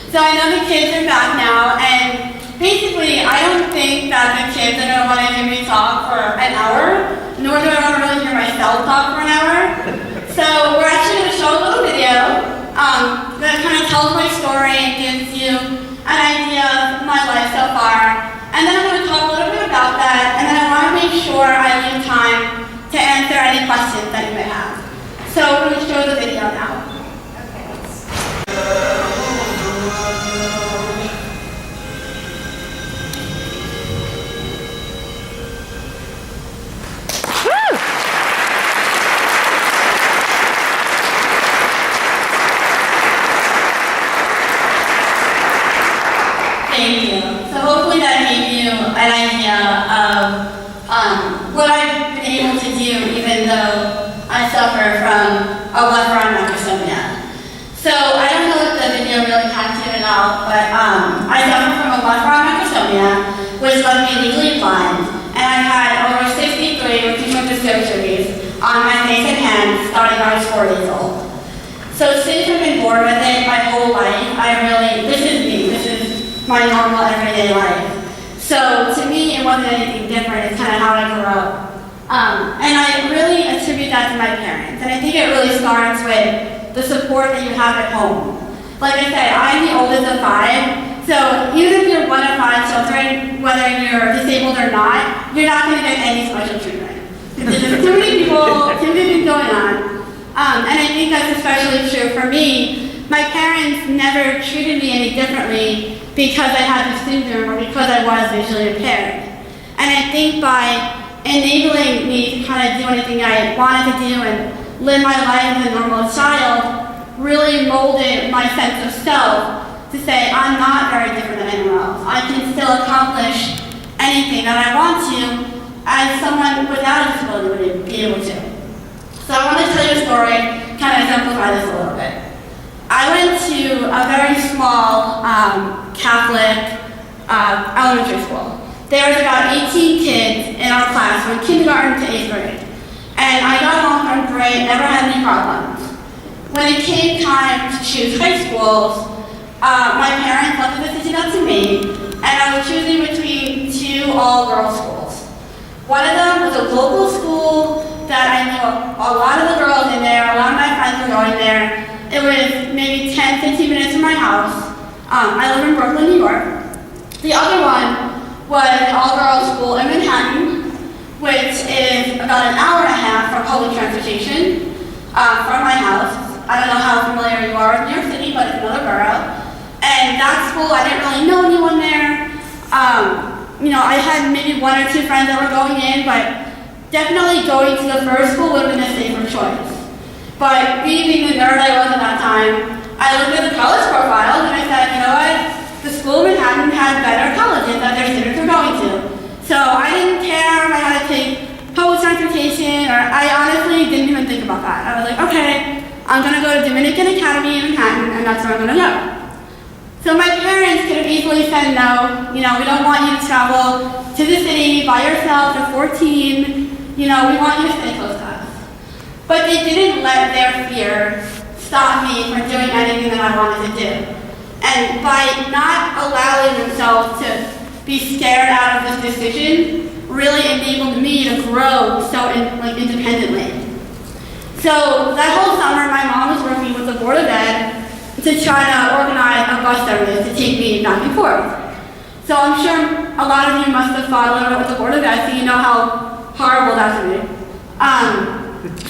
So I know the kids are back now, and basically I don't think that the kids are going to want to hear me talk for an hour, nor do I want to really hear myself talk for an hour. So we're actually going to show a little video that kind of tells my story and gives you an idea of my life so far. And then I'm going to talk a little bit about that, and then I want to make sure I leave time to answer any questions that you may have. So we're going to show the video now. Thank you. So hopefully that gave you an idea of what I've been able to do even though I suffer from a left arm microsomia. So I don't know if the video really captured it all, but I suffer from a left arm microsomia, which left me legally blind, and I've had over 63 reconstructive surgeries on my face and hands starting when I was 4 years old. So since I've been born with it my whole life, this is me, this is my normal everyday life. So to me, it wasn't anything different. It's kind of how I grew up. And I really attribute that to my parents. And I think it really starts with the support that you have at home. Like I said, I'm the oldest of 5. So even if you're one of 5 children, whether you're disabled or not, you're not going to get any special treatment. There's too many people, too many things going on. And I think that's especially true for me. My parents never treated me any differently because I had this syndrome or because I was visually impaired. And I think by enabling me to kind of do anything I wanted to do and live my life as a normal child really molded my sense of self to say I'm not very different than anyone else. I can still accomplish anything that I want to as someone without a disability would be able to. So I want to tell you a story, kind of exemplify this a little bit. I went to a very small Catholic elementary school. There was about 18 kids in our class from kindergarten to 8th grade. And I got along from great, never had any problems. When it came time to choose high schools, my parents left the decision up to me, and I was choosing between 2 all-girls schools. One of them was a local school that I knew a lot of the girls in there, a lot of my friends were going there. It was maybe 10-15 minutes from my house. I live in Brooklyn, New York. The other one was an all-girls school in Manhattan, which is about an hour and a half for public transportation from my house. I don't know how familiar you are with New York City, but it's another borough. And that school, I didn't really know anyone there. I had maybe 1 or 2 friends that were going in, but definitely going to the first school would have been a safer choice. But being the nerd I was at that time, I looked at the college profiles and I said, you know what? The school in Manhattan had better colleges that their students were going to. So I didn't care if I had to take public transportation, or I honestly didn't even think about that. I was like, okay, I'm going to go to Dominican Academy in Manhattan, and that's where I'm going to go. So my parents could have easily said, no, we don't want you to travel to the city by yourself at 14. We want you to stay close to us. But they didn't let their fear stop me from doing anything that I wanted to do. And by not allowing themselves to be scared out of this decision, really enabled me to grow so independently. So that whole summer, my mom was working with the Board of Ed to try to organize a bus service to take me back and forth. So I'm sure a lot of you must have fought a little bit with the Board of Ed, so you know how horrible that can be.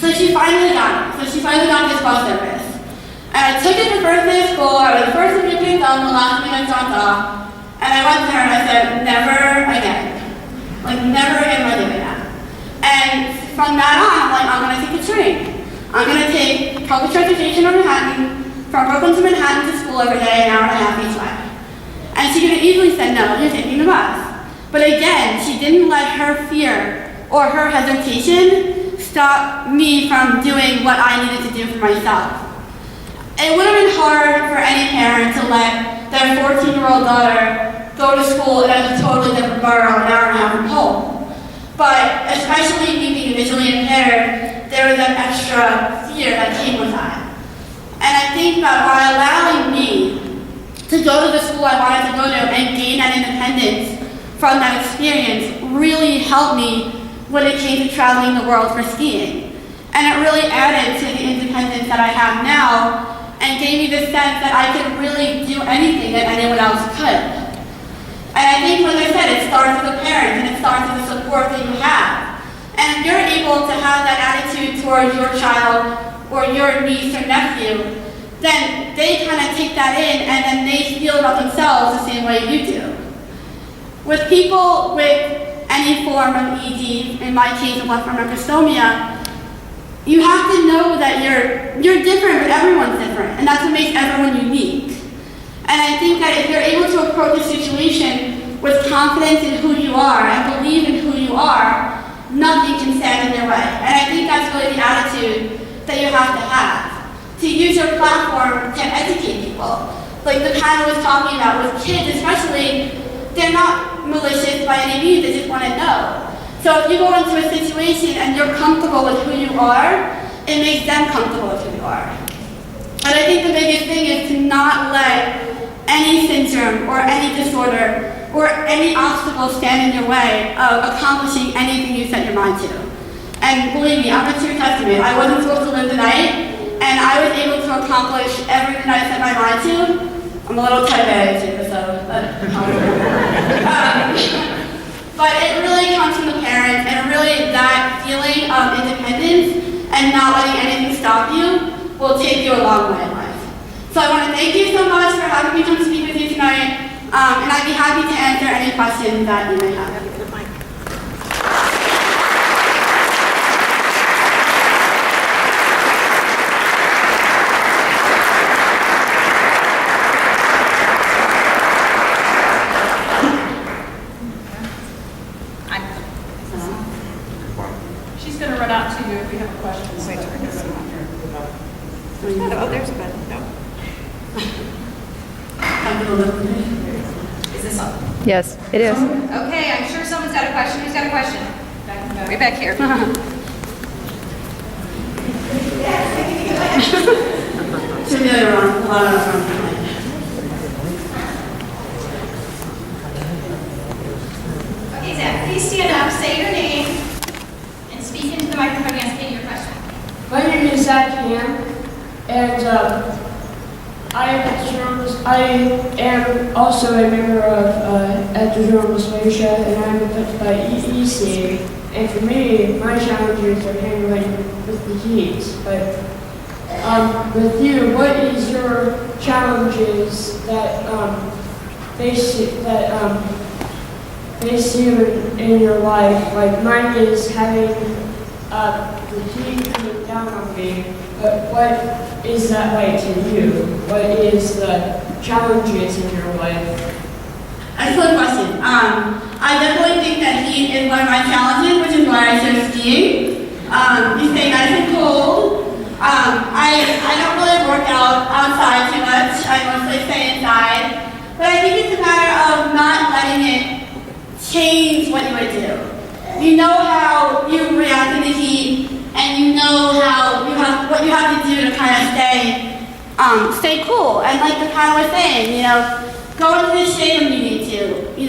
So she finally got it. So she finally got this bus service. And I took it the first day of school. I was the first to get picked up, the last thing I dropped off. And I went to her and I said, never again. Never again am I doing that. And from that on, I'm like, I'm going to take a train. I'm going to take public transportation to Manhattan, from Brooklyn to Manhattan to school every day, an hour and a half each way. And she could have easily said, no, you're taking the bus. But again, she didn't let her fear or her hesitation stop me from doing what I needed to do for myself. It would have been hard for any parent to let their 14-year-old daughter go to school in a totally different borough, an hour and a half from home. But especially me being visually impaired, there was that extra fear that came with that. And I think that by allowing me to go to the school I wanted to go to and gain that independence from that experience really helped me when it came to traveling the world for skiing. And it really added to the independence that I have now and gave me the sense that I could really do anything that anyone else could. And I think, like I said, it starts with the parents and it starts with the support that you have. And if you're able to have that attitude towards your child or your niece or nephew, then they kind of take that in and then they feel about themselves the same way you do. With people with any form of ED, in my case of left front macrostomia, you have to know that you're different, but everyone's different, and that's what makes everyone unique. And I think that if you're able to approach a situation with confidence in who you are and believe in who you are, nothing can stand in your way. And I think that's really the attitude that you have to have. To use your platform to educate people. Like the panel was talking about with kids especially, they're not malicious by any means, they just want to know. So if you go into a situation and you're comfortable with who you are, it makes them comfortable with who you are. And I think the biggest thing is to not let any syndrome or any disorder or any obstacle stand in your way of accomplishing anything you set your mind to. And believe me, I'm a true testament. I wasn't supposed to live the night, and I was able to accomplish everything I set my mind to. I'm a little type-A too, so but it really comes from the parents, and really that feeling of independence and not letting anything stop you will take you a long way in life. So I want to thank you so much for having me come speak with you tonight, and I'd be happy to answer any questions that you may have. Oh, there's a button. No. Is this on? Yes, it is. Okay, I'm sure someone's got a question. Who's got a question? Way back here. Okay, Zach, please stand up, say your name, and speak into the microphone and state your question. My name is Zach Ham, and I am also a member of Ectodermal Dysplasia, and I'm affected by EEC. And for me, my challenges are handling with the heat. But with you, what is your challenges that face you in your life? Like mine is having the heat coming down on me, but what is that like to you? What is the challenges in your life? Excellent question. I definitely think that heat is one of my challenges, which is why I chose skiing. You stay nice and cold. I don't really work out outside too much. I mostly stay inside. But I think it's a matter of not letting it change what you would do. You know how you react in the heat, and you know what you have to do to kind of stay cool. And like the panel was saying, go into the shade when you need to.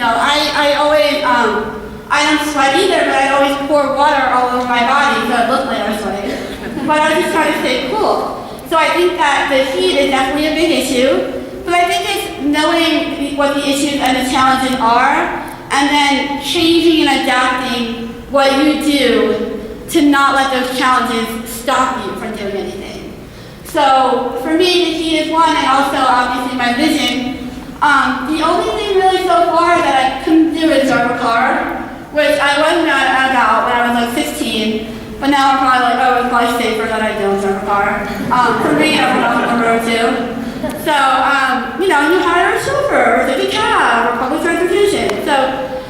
I always, I don't sweat either, but I always pour water all over my body so it looks like I'm sweating. But I just try to stay cool. So I think that the heat is definitely a big issue. But I think it's knowing what the issues and the challenges are, and then changing and adapting what you do to not let those challenges stop you from doing anything. So for me, the heat is one, and also obviously my vision. The only thing really so far that I couldn't do is drive a car, which I was not about when I was like 16, but now I'm probably like, oh, it's probably safer that I don't drive a car. For me, I run off the road too. So, you hire a chauffeur, or take a cab, or public transportation. So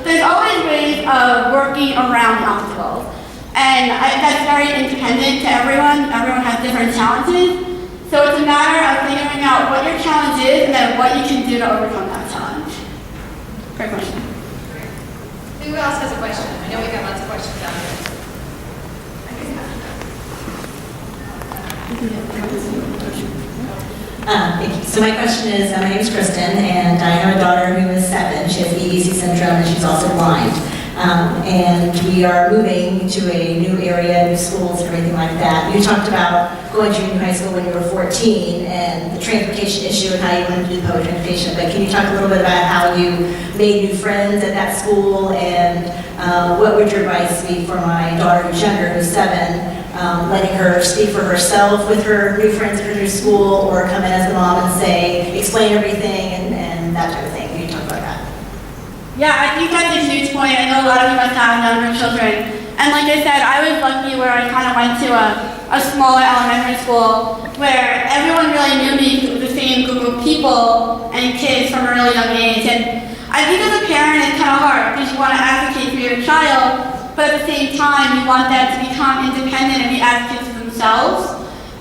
there's always ways of working around obstacles. And that's very independent to everyone. Everyone has different challenges. So it's a matter of figuring out what your challenge is and then what you can do to overcome that challenge. Great question. Who else has a question? I know we got lots of questions out here. Thank you. So my question is, my name is Kristen, and I have a daughter who is 7. She has EDC syndrome, and she's also blind. And we are moving to a new area, new schools, and everything like that. You talked about going to junior high school when you were 14, and the transportation issue and how you wanted to do public transportation. But can you talk a little bit about how you made new friends at that school, and what would your advice be for my daughter who's younger, who's 7? Letting her speak for herself with her new friends at her new school, or come in as the mom and say, explain everything and that type of thing. Can you talk about that? Yeah, I think that's a huge point. I know a lot of you must have younger children. And like I said, I was lucky where I kind of went to a smaller elementary school where everyone really knew me with the same group of people and kids from a really young age. And I think as a parent, it's kind of hard because you want to advocate for your child, but at the same time, you want them to become independent and be advocates for themselves.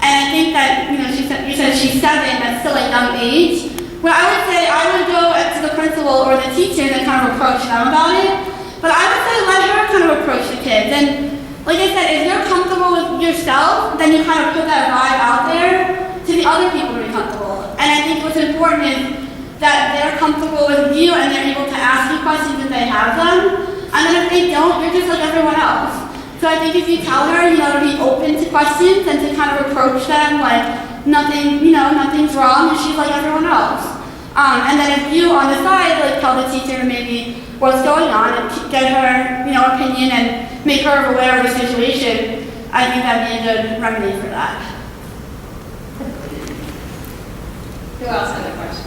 And I think that, you said she's 7, that's still a young age. Well, I would say I would go to the principal or the teacher and kind of approach them about it. But I would say let her kind of approach the kids. And like I said, if you're comfortable with yourself, then you kind of put that vibe out there to the other people to be comfortable. And I think what's important is that they're comfortable with you and they're able to ask you questions if they have them. And then if they don't, you're just like everyone else. So I think if you tell her, to be open to questions and to kind of approach them like nothing's wrong, and she's like everyone else. And then if you on the side, like tell the teacher maybe what's going on and get her, opinion and make her aware of the situation, I think that'd be a good remedy for that. Who else had a question?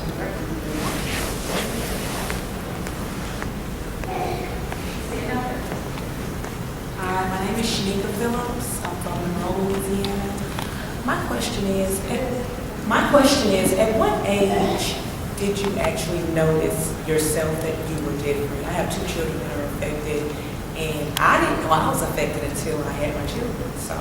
Hi, my name is Shanika Phillips. I'm from Monroe, Louisiana. My question is, at what age did you actually notice yourself that you were different? I have 2 children that are affected, and I didn't know I was affected until I had my children. So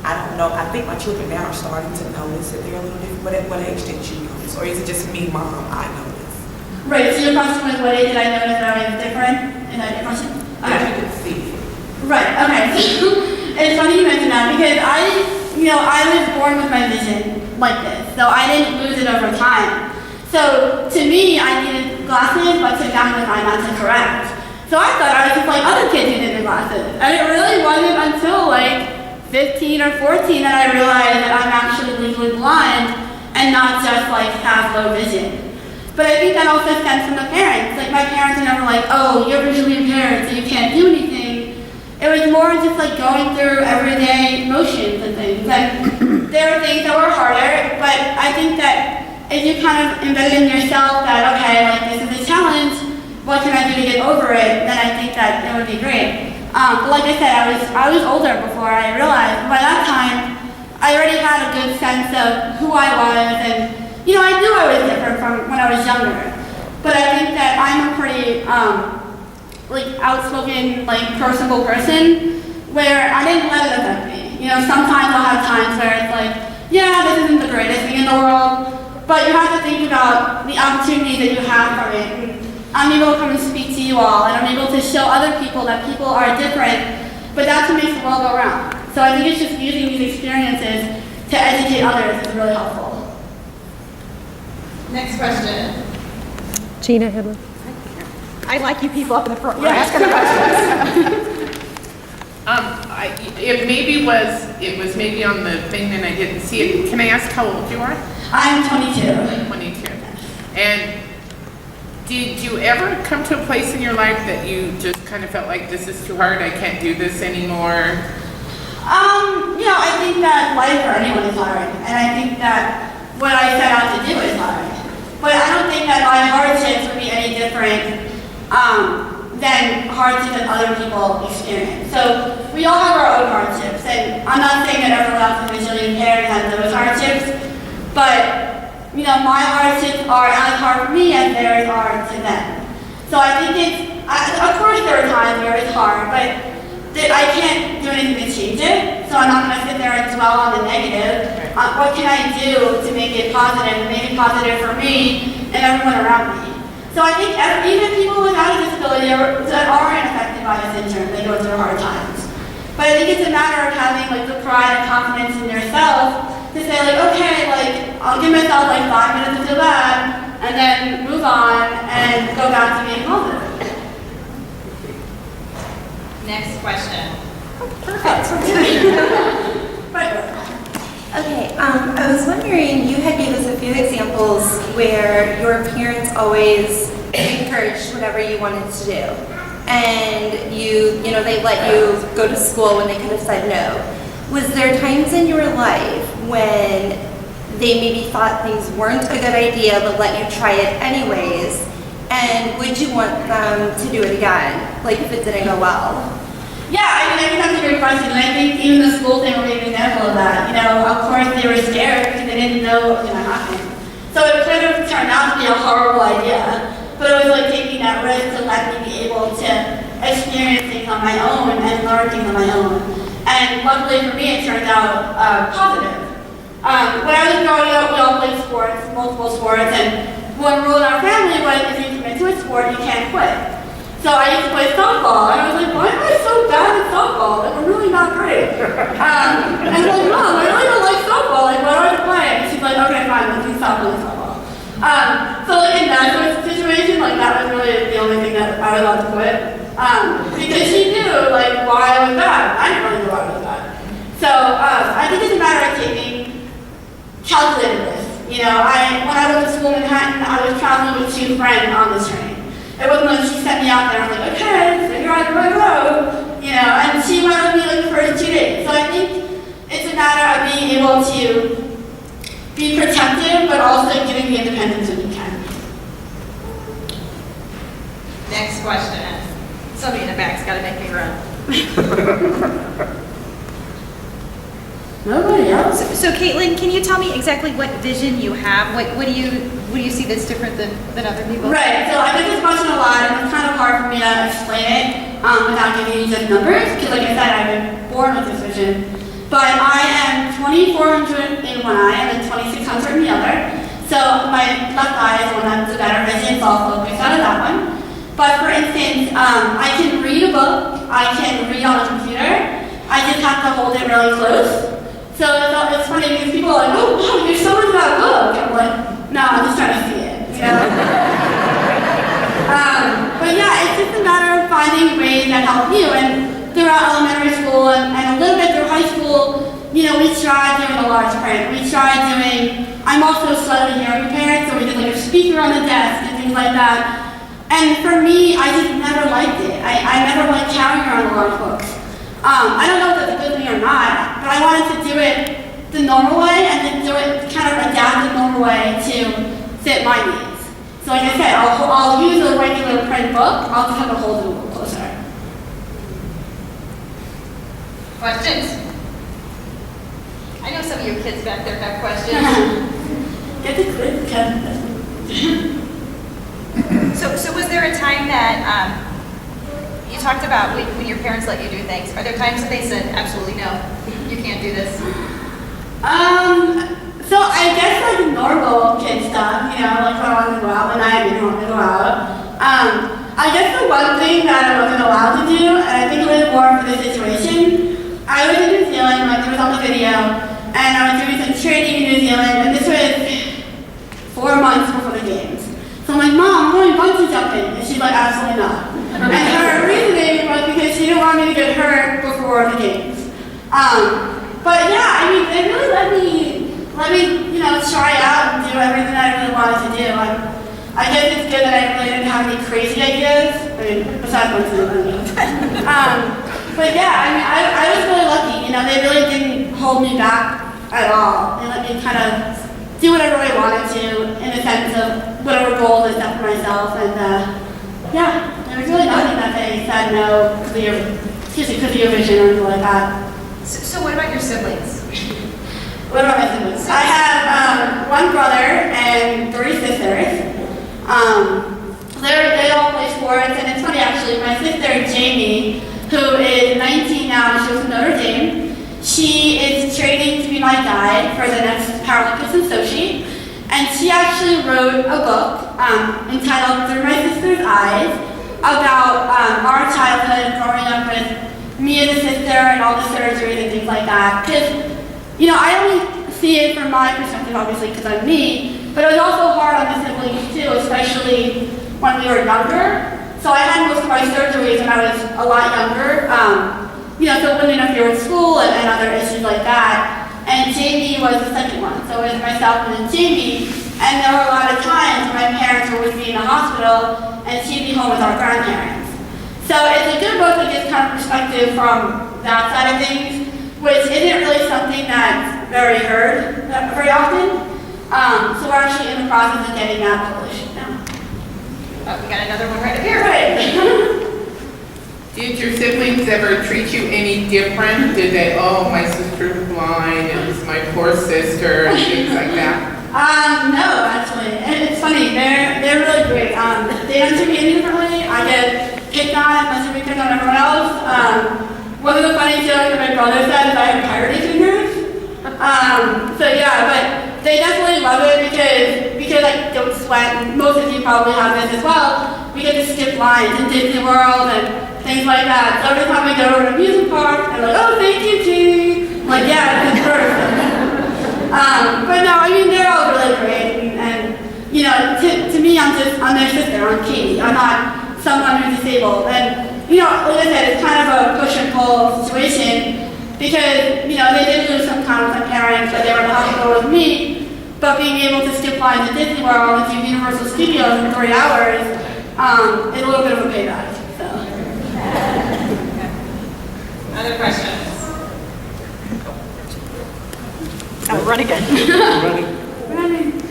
I don't know. I think my children now are starting to notice that they're a little different. But at what age did you notice? Or is it just me, Mom, I noticed? Right, so your question was what age did I notice that I was different? Is that your question? That you could see it. Right, okay. It's funny you mentioned that because I was born with my vision like this, so I didn't lose it over time. So to me, I needed glasses, but to them, I not to correct. So I thought I was just like other kids who needed glasses. And it really wasn't until like 15 or 14 that I realized that I'm actually legally blind and not just like have low vision. But I think that also stems from the parents. Like my parents are never like, oh, you're visually impaired, so you can't do anything. It was more just like going through everyday motions and things. And there were things that were harder, but I think that if you kind of embed in yourself that, okay, like this is a challenge, what can I do to get over it, then I think that it would be great. But like I said, I was older before I realized. By that time, I already had a good sense of who I was, and I knew I was different from when I was younger. But I think that I'm a pretty outspoken, personable person where I didn't let it affect me. Sometimes I'll have times where it's like, yeah, this isn't the greatest thing in the world, but you have to think about the opportunities that you have from it. And I'm able to come and speak to you all, and I'm able to show other people that people are different, but that's what makes the world go round. So I think it's just using these experiences to educate others is really helpful. Next question. Gina Hedlund. I like you people up in the front row Yeah. asking the questions. It was maybe on the thing and I didn't see it. Can I ask how old you are? I'm 22. 22. And did you ever come to a place in your life that you just kind of felt like this is too hard, I can't do this anymore? I think that life for anyone is hard, and I think that what I set out to do is hard. But I don't think that my hardships would be any different than hardships that other people experience. So we all have our own hardships, and I'm not saying that everyone else is visually impaired has those hardships, but my hardships are as hard for me as theirs are to them. So I think of course there are times where it's hard, but I can't do anything to change it, so I'm not going to sit there and dwell on the negative. What can I do to make it positive for me and everyone around me? So I think even people without a disability that aren't affected by a syndrome, they go through hard times. But I think it's a matter of having like the pride and confidence in yourself to say like, okay, like I'll give myself like 5 minutes to feel bad and then move on and go back to being positive. Next question. Okay, I was wondering, you had gave us a few examples where your parents always encouraged whatever you wanted to do. And you know, they let you go to school when they could have said no. Was there times in your life when they maybe thought things weren't a good idea but let you try it anyways? And would you want them to do it again, like if it didn't go well? Yeah, I think that's a great question, and I think even the school thing will be an example of that. You know, of course they were scared because they didn't know what was going to happen. So it could have turned out to be a horrible idea, but it was like taking that risk to let me be able to experience things on my own and learn things on my own. And luckily for me, it turned out positive. When I was growing up, we all played sports, multiple sports, and one rule in our family was if you commit to a sport, you can't quit. So I used to play softball, and I was like, why am I so bad at softball? Like, I'm really not great. And I'm like, Mom, I really don't like softball. Like, why do I have to play? And she's like, okay, fine, let's do softball. So like in that sort of situation, like that was really the only thing that I was allowed to quit. Because she knew like why I was bad. I didn't really know why I was bad. So I think it's a matter of taking calculated risks. You know, when I went to school in Manhattan, I was traveling with 2 friends on this train. It wasn't like she sent me out there and I was like, okay, so you're on the right road, you know, and she went with me like the first 2 days. So I think it's a matter of being able to be protective, but also giving the independence when you can. Next question. Somebody in the back's got to make me run. Nobody else? So Caitlin, can you tell me exactly what vision you have? What do you see that's different than other people? Right, so I get this question a lot, and it's kind of hard for me to explain it without giving you just numbers, because like I said, I've been born with this vision. But I am 2,400 in one eye and then 2,600 in the other. So my left eye is the one that's the better vision, so I'll focus out of that one. But for instance, I can read a book, I can read on a computer, I just have to hold it really close. So it's funny because people are like, oh wow, you're so into that book. I'm like, no, I'm just trying to see it, you know? But yeah, it's just a matter of finding ways that help you. And throughout elementary school and a little bit through high school, you know, we tried doing a large print. We tried doing, I'm also slightly hearing impaired, so we did like a speaker on the desk and things like that. And for me, I just never liked it. I never liked carrying around the large books. I don't know if that's a good thing or not, but I wanted to do it the normal way and then do it, kind of adapt the normal way to fit my needs. So like I said, I'll use a regular print book, I'll just have to hold it a little closer. Questions? I know some of your kids back there have questions. Get the quiz, Kevin. So was there a time that you talked about when your parents let you do things? Are there times that they said, absolutely no, you can't do this? So I guess like normal kid stuff, you know, like when I wanted to go out when I didn't want to go out. I guess the one thing that I wasn't allowed to do, and I think it was more for the situation, I was in New Zealand, like it was on the video, and I was doing some training in New Zealand, and this was 4 months before the games. So I'm like, Mom, I'm going bungee jumping. And she's like, absolutely not. And her reasoning was because she didn't want me to get hurt before the games. But yeah, I mean, it really let me, you know, try out and do everything that I really wanted to do. I guess it's good that I really didn't have any crazy ideas. I mean, besides my ideas. But yeah, I mean, I was really lucky. You know, they really didn't hold me back at all. They let me kind of do whatever I wanted to in a sense of whatever goals I set for myself. And yeah, there was really nothing that they said no because of your vision or anything like that. So what about your siblings? What about my siblings? I have 1 brother and 3 sisters. They all play sports, and it's funny actually, my sister Jamie, who is 19 now, and she goes to Notre Dame, she is training to be my guide for the next Paralympics in Sochi, and she actually wrote a book entitled Through My Sister's Eyes about our childhood growing up with me as a sister and like that. Because, you know, I only see it from my perspective, obviously, because I'm me, but it was also hard on the siblings too, especially when we were younger. So I had most of my surgeries when I was a lot younger, you know, so wouldn't interfere with school and other issues like that. And Jamie was the second one, so it was myself and then Jamie. And there were a lot of times when my parents were with me in the hospital and she'd be home with our grandparents. So it's a good book that gets kind of perspective from that side of things, which isn't really something that's very heard very often. So we're actually in the process of getting that published now. Oh, we got another one right up here. Right. Did your siblings ever treat you any different? Did they, oh, my sister's blind, and it's my poor sister, and things like that? No, actually. And it's funny, they're really great. They don't treat me any differently. I get picked on, much of picked on everyone else. One of the funny jokes that my brother said is I have pirate fingers. So yeah, but they definitely love it because I don't sweat, and most of you probably have this as well. We get to skip lines in Disney World and things like that. So every time we go to an amusement park, they're like, oh, thank you, Jeannie. I'm like, yeah, it's perfect. But no, I mean, they're all really great. And you know, to me, I'm their sister, I'm Katie. I'm not someone who's disabled. And, you know, like I said, it's kind of a push and pull situation because, you know, they did lose some time with my parents, but they were in the hospital with me. But being able to skip lines at Disney World and do Universal Studios in 3 hours is a little bit of a payback. So. Other questions? Oh, run again. Running.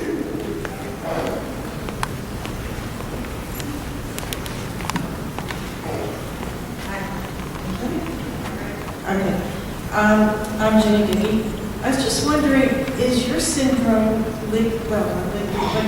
Okay. I'm Jenny Dickey. I was just wondering, is your syndrome linked, but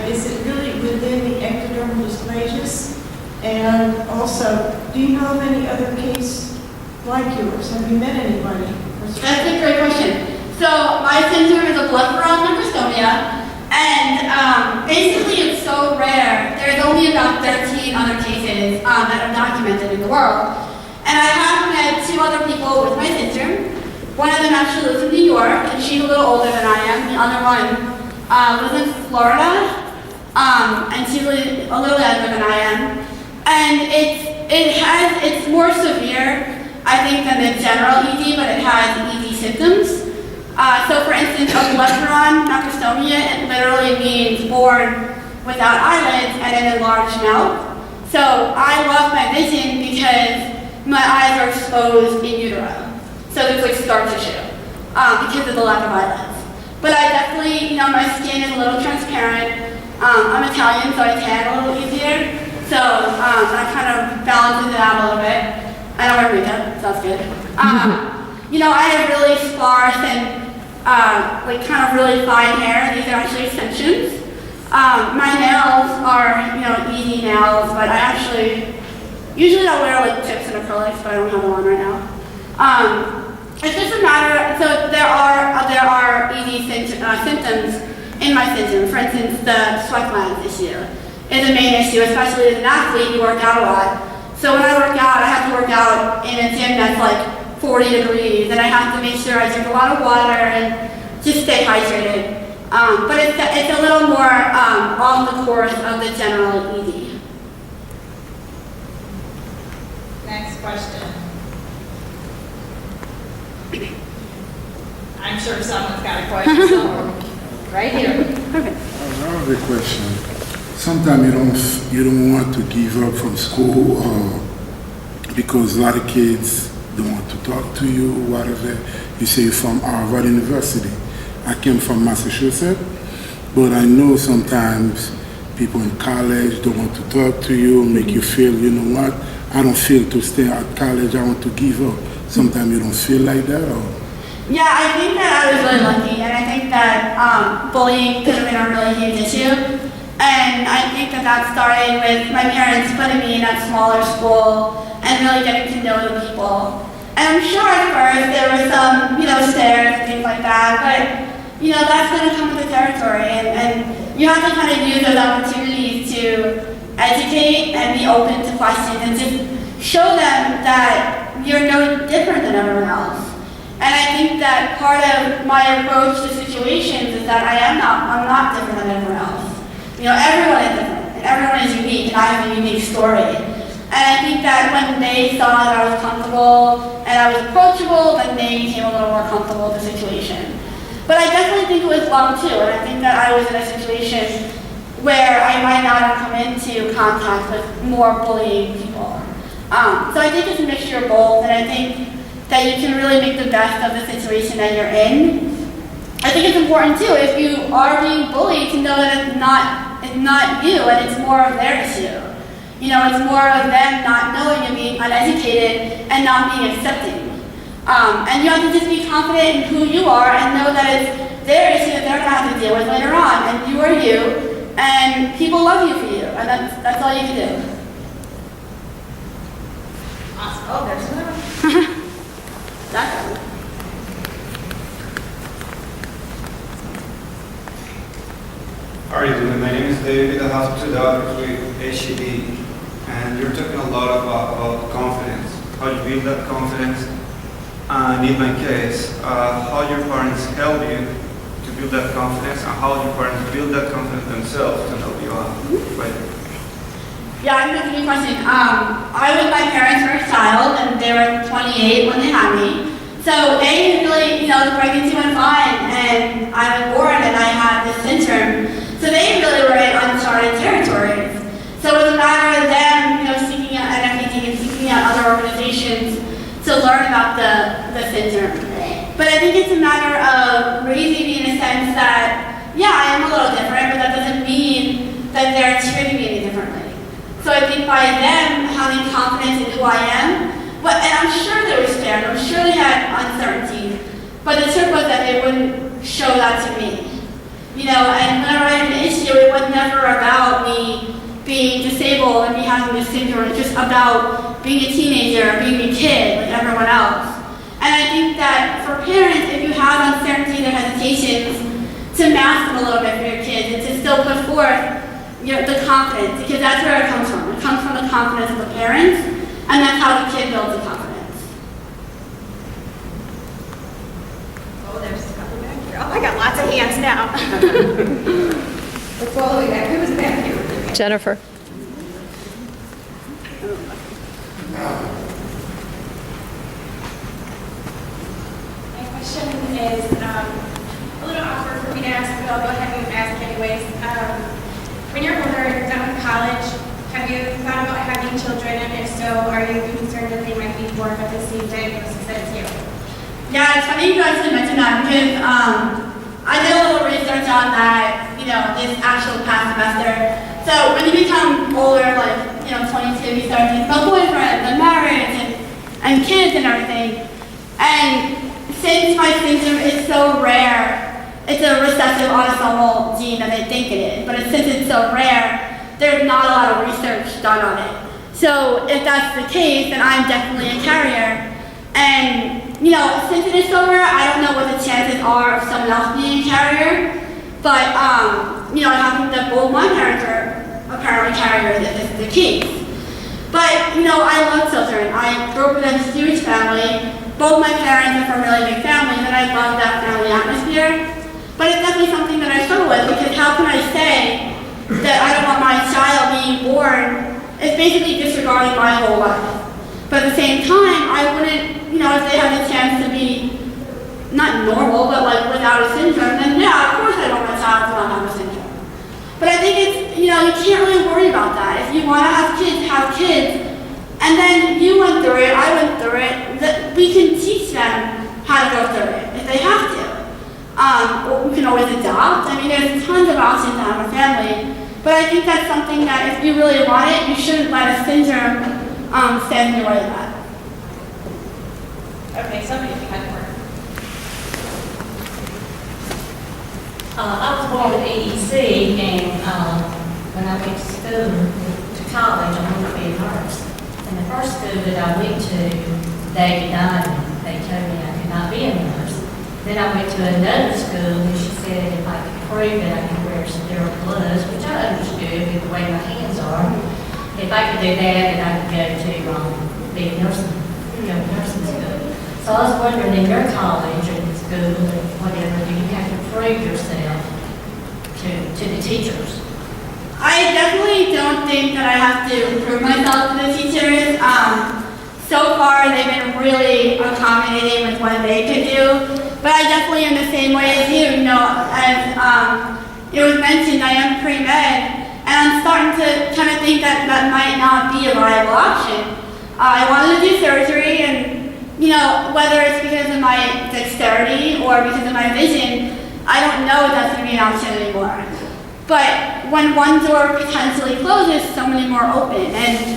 is it really within the ectodermal dysplasias? And also, do you know of any other case like yours? Have you met anybody? That's a great question. So my syndrome is a blepharon microstomia, and basically it's so rare. There's only about 13 other cases that are documented in the world. And I have met 2 other people with my syndrome. One of them actually lives in New York, and she's a little older than I am. The other one lives in Florida, and she's a little younger than I am. And it's more severe, I think, than the general ED, but it has ED symptoms. So for instance, a blepharon microstomia, it literally means born without eyelids and an enlarged mouth. So I lost my vision because my eyes are exposed in utero. So there's like scar tissue because of the lack of eyelids. But I definitely, you know, my skin is a little transparent. I'm Italian, so I tan a little easier. So that kind of balances it out a little bit. I don't wear makeup, so that's good. You know, I have really sparse and like kind of really fine hair. These are actually extensions. My nails are, you know, ED nails, but I actually, usually I'll wear like tips and acrylics, but I don't have them on right now. It's just a matter, so there are ED symptoms in my syndrome. For instance, the sweat glands issue is a main issue, especially as an athlete, you work out a lot. So when I work out, I have to work out in a gym that's like 40 degrees, and I have to make sure I drink a lot of water and just stay hydrated. But it's a little more on the course of the general ED. Next question. I'm sure someone's got a question somewhere. Right here. Perfect. I have a question. Sometimes you don't want to give up from school because a lot of kids don't want to talk to you, whatever. You say you're from Harvard University. I came from Massachusetts, but I know sometimes people in college don't want to talk to you, make you feel, you know what, I don't feel to stay at college, I want to give up. Sometimes you don't feel like that? Or? Yeah, I think that I was really lucky, and I think that bullying could have been a really huge issue. And I think that started with my parents putting me in that smaller school and really getting to know the people. And I'm sure at first there were some, you know, stares and things like that, but, you know, that's going to come with the territory. And you have to kind of use those opportunities to educate and be open to questions and just show them that you're no different than everyone else. And I think that part of my approach to situations is that I'm not different than everyone else. You know, everyone is different, and everyone is unique, and I have a unique story. And I think that when they saw that I was comfortable and I was approachable, then they became a little more comfortable with the situation. But I definitely think it was love too, and I think that I was in a situation where I might not have come into contact with more bullying people. So I think it's a mixture of both, and I think that you can really make the best of the situation that you're in. I think it's important too, if you are being bullied, to know that it's not you, and it's more of their issue. You know, it's more of them not knowing and being uneducated and not being accepting. And you have to just be confident in who you are and know that it's their issue that they're going to have to deal with later on, and you are you, and people love you for you, and that's all you can do. Awesome. Oh, there's another. Exactly. How are you doing? My name is David. I have 2 daughters with HED, and you're talking a lot about confidence, how you build that confidence, and in my case, how your parents help you to build that confidence, and how your parents build that confidence themselves to help you out. Right? Yeah, I think that's a good question. I was my parents were a child, and they were 28 when they had me. So they really, you know, the pregnancy went fine, and I was born, and I had this syndrome. So they really were in uncharted territories. So it was a matter of them, you know, seeking out NFET and seeking out other organizations to learn about the syndrome. But I think it's a matter of raising me in a sense that, yeah, I am a little different, but that doesn't mean that they're treating me any differently. So I think by them having confidence in who I am, and I'm sure they were scared, I'm sure they had uncertainty, but the trick was that they wouldn't show that to me. You know, and whenever I had an issue, it was never about me being disabled and me having this syndrome. It's just about being a teenager, being a kid like everyone else. And I think that for parents, if you have uncertainty or hesitations, to mask them a little bit for your kids and to still put forth, you know, the confidence, because that's where it comes from. It comes from the confidence of the parents, and that's how the kid builds the confidence. Oh, there's a couple back here. Oh, I got lots of hands now. Let's go all the way back. Who was back here? Jennifer. My question is a little awkward for me to ask, but I'll go ahead and ask anyways. When you're older, you're done with college, have you thought about having children? And if so, are you concerned that they might be born with the same diagnosis as you? Yeah, it's funny you actually mentioned that because I did a little research on that, you know, this actual past semester. So when you become older, like, you know, 22, you start thinking about boyfriends and marriage and kids and everything. And since my syndrome is so rare, it's a recessive autosomal gene that they think it is, but since it's so rare, there's not a lot of research done on it. So if that's the case, then I'm definitely a carrier. And, you know, since it is so rare, I don't know what the chances are of someone else being a carrier, but, you know, it happens that both my parents are apparently carriers, if this is the case. But, you know, I love children. I grew up in a huge family. Both my parents are from really big families, and I love that family atmosphere. But it's definitely something that I struggle with, because how can I say that I don't want my child being born? It's basically disregarding my whole life. But at the same time, I wouldn't, you know, if they had the chance to be not normal, but like without a syndrome, then yeah, of course I want my child to not have a syndrome. But I think it's, you know, you can't really worry about that. If you want to have kids. And then you went through it, I went through it, that we can teach them how to go through it if they have to. Or we can always adopt. I mean, there's tons of options to have a family. But I think that's something that if you really want it, you shouldn't let a syndrome stand in your way of that. Okay, somebody had more. I was born with EEC, and when I went to school, to college, I wanted to be a nurse. And the first school that I went to, they denied me. They told me I could not be a nurse. Then I went to another school, and she said if I could prove that I could wear sterile gloves, which I understood with the way my hands are, if I could do that, then I could go to be a nursing school. So So I was wondering, in your college or school or whatever, do you have to prove yourself to the teachers? I definitely don't think that I have to prove myself to the teachers. So far, they've been really accommodating with what they could do. But I definitely am the same way as you. You know, as it was mentioned, I am pre-med, and I'm starting to kind of think that that might not be a viable option. I wanted to do surgery, and you know, whether it's because of my dexterity or because of my vision, I don't know if that's going to be an option anymore. But when one door potentially closes, so many more open. And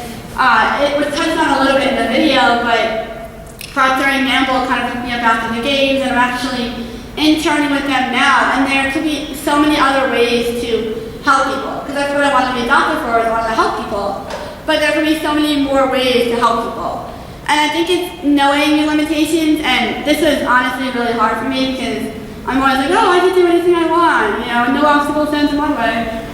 it was touched on a little bit in the video, but Procter & Gamble kind of took me up after the games, and I'm actually interning with them now. And there could be so many other ways to help people, because that's what I want to be a doctor for, is I want to help people. But there could be so many more ways to help people. And I think it's knowing your limitations, and this was honestly really hard for me because I'm always like, oh, I can do anything I want, you know, no obstacle stands in my way.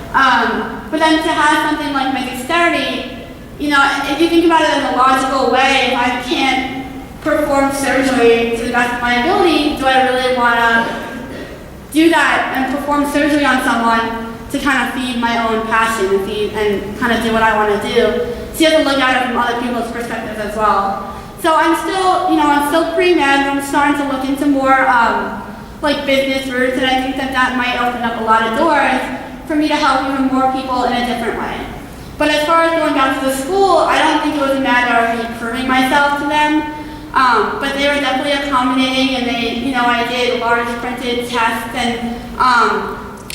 But then to have something like my dexterity, you know, if you think about it in a logical way, if I can't perform surgery to the best of my ability, do I really want to do that and perform surgery on someone to kind of feed my own passion and kind of do what I want to do? So you have to look at it from other people's perspectives as well. So I'm still, you know, I'm still pre-med, I'm starting to look into more like business routes, and I think that that might open up a lot of doors for me to help even more people in a different way. But as far as going back to the school, I don't think it was a matter of me proving myself to them, but they were definitely accommodating, and they, you know, I did large printed tests and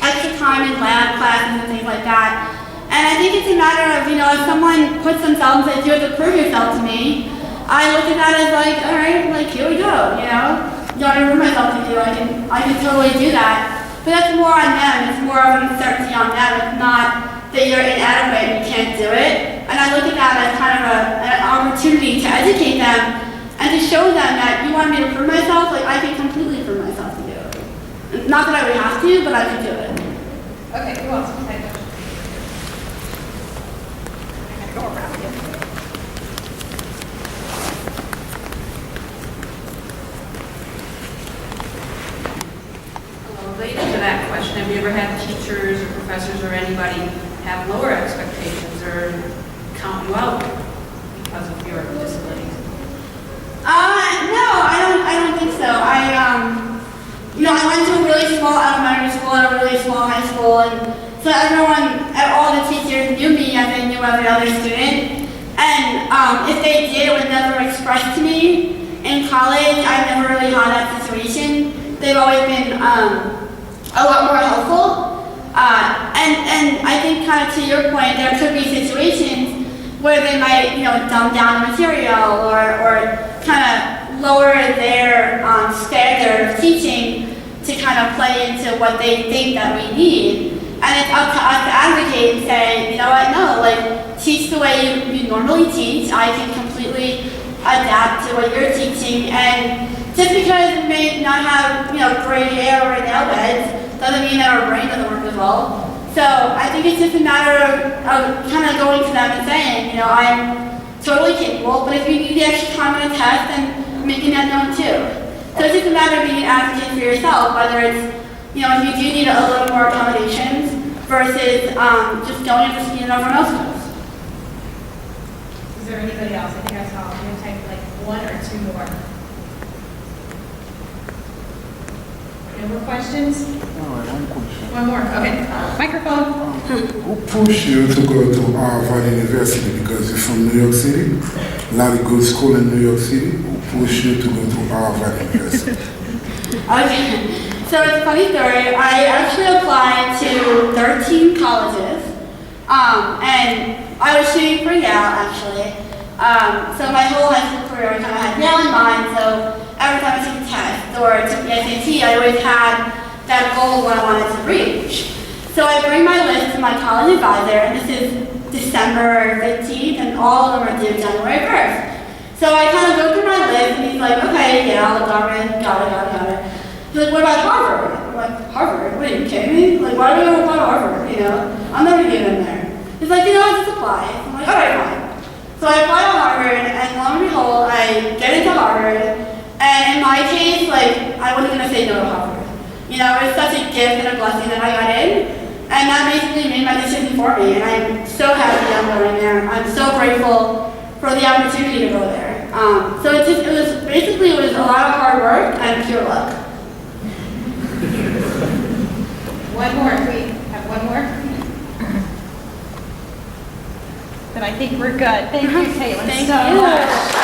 extra time in lab classes and things like that. And I think it's a matter of, you know, if someone puts themselves and says, you have to prove yourself to me, I look at that as like, all right, like, here we go, you know? You want to prove myself to you, I can totally do that. But that's more on them, it's more of an uncertainty on them. It's not that you're inadequate and you can't do it. And I look at that as kind of an opportunity to educate them and to show them that you want me to prove myself, like I can completely prove myself to you. Not that I would have to, but I can do it. Okay, who else? Okay. Go around here. Related to that question, have you ever had teachers or professors or anybody have lower expectations or count you out because of your disabilities? No, I don't think so. You know, I went to a really small elementary school and a really small high school, and so everyone, all the teachers knew me as they knew every other student. And if they did, it was never expressed to me. In college, I never really had that situation. They've always been a lot more helpful. And I think kind of to your point, there could be situations where they might, you know, dumb down the material or kind of lower their standard of teaching to kind of play into what they think that we need. And it's up to us to advocate and say, you know what, no, like, teach the way you normally teach. I can completely adapt to what you're teaching. And just because we may not have, you know, gray hair or nail beds doesn't mean that our brain doesn't work as well. So I think it's just a matter of kind of going to them and saying, you know, I'm totally capable, but if you need the extra time on a test, then making that known too. So it's just a matter of being an advocate for yourself, whether it's, you know, if you do need a little more accommodations versus just going and seeing everyone else does. Is there anybody else? I think I saw, I'm going to take like one or two more. No more questions? One question. One more, okay. Microphone. Who pushed you to go to Harvard University? Because you're from New York City, a lot of good school in New York City. Who pushed you to go to Harvard University? Okay. So it's a funny story. I actually applied to 13 colleges, and I was shooting for Yale actually. So my whole high school career I kind of had Yale in mind, so every time I took a test or took the SAT, I always had that goal of what I wanted to reach. So I bring my list to my college advisor, and this is December 15th, and all of them are due January 1st. So I kind of go through my list, and he's like, okay, Yale, Dartmouth, got it. He's like, what about Harvard? I'm like, Harvard? What, are you kidding me? Like, why do I want to go to Harvard, you know? I'm never getting in there. He's like, you know, I just apply. I'm like, all right, fine. So I apply to Harvard, and lo and behold, I get into Harvard, And in my case, like, I wasn't gonna say no to Harvard. You know, it was such a gift and a blessing that I got in, and that basically made my decision for me, and I'm so happy I'm going there. I'm so grateful for the opportunity to go there. So it was a lot of hard work and pure luck. One more, we have one more? Then I think we're good. Thank you, Caitlin, Thank so you. much.